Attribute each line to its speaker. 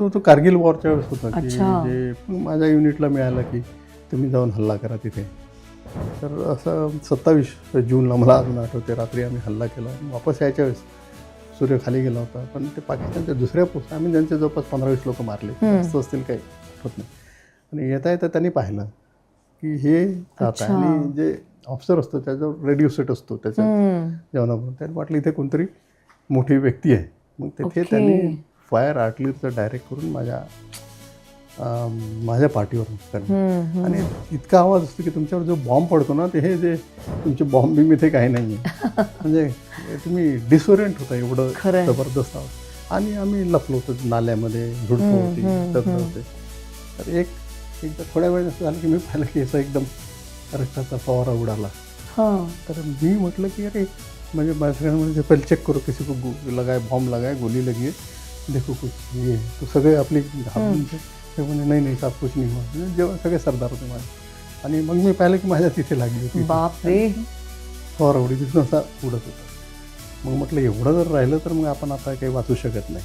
Speaker 1: तो कारगिल वॉरच्या वेळेस होता की
Speaker 2: अच्छा.
Speaker 1: जे माझ्या युनिटला मिळालं की तुम्ही जाऊन हल्ला करा तिथे. तर असं 27 जूनला मला अजून आठवते, रात्री आम्ही हल्ला केला. वापस यायच्या वेळेस सूर्य खाली गेला होता, पण ते पाकिस्तानच्या दुसऱ्या पोस्ट आम्ही त्यांचे जवळपास 15-20 लोक मारले, जास्त असतील काही होत नाही. आणि येता येता त्यांनी पाहिलं की हे जात आहे आणि जे ऑफिसर असतो त्याच्यावर रेडिओ सेट असतो त्याच्या जेवणाबरोबर, त्याला वाटलं इथे कोणतरी मोठी व्यक्ती आहे. मग तिथे त्यांनी फायर आर्टिलरीचं डायरेक्ट करून माझ्या पाठीवर करणे. आणि इतका आवाज असतो की तुमच्यावर जो बॉम्ब पडतो ना, ते हे जे तुमचे बॉम्ब बिम इथे काही नाही आहे, म्हणजे तुम्ही डिसओरिएंट होता, एवढं जबरदस्त आवाज. आणि आम्ही लपलो होतो नाल्यामध्ये, झुडपं होती, दगड होते. तर एकदा थोड्या वेळ असं झालं की मी पाहिलं की असं एकदम रक्ताचा फवारा उडाला. तर मी म्हटलं की अरे, म्हणजे माझ्या म्हणजे पहिले चेक करो, किसी को लगाय बॉम्ब लगाय, गोली लगी है, देखो कुछ ये. तो सगळे आपली घाबरून ते म्हणे नाही नाही साहेब कुछ नाही हुआ. जेव्हा सगळे सरदार होते माझे. आणि मग मी पाहिलं की माझ्या तिथे लागली होती.
Speaker 2: बापरे.
Speaker 1: फवारा उडी तिथून असा उडत होता. मग म्हटलं एवढं जर राहिलं तर मग आपण आता काही वाचू शकत नाही.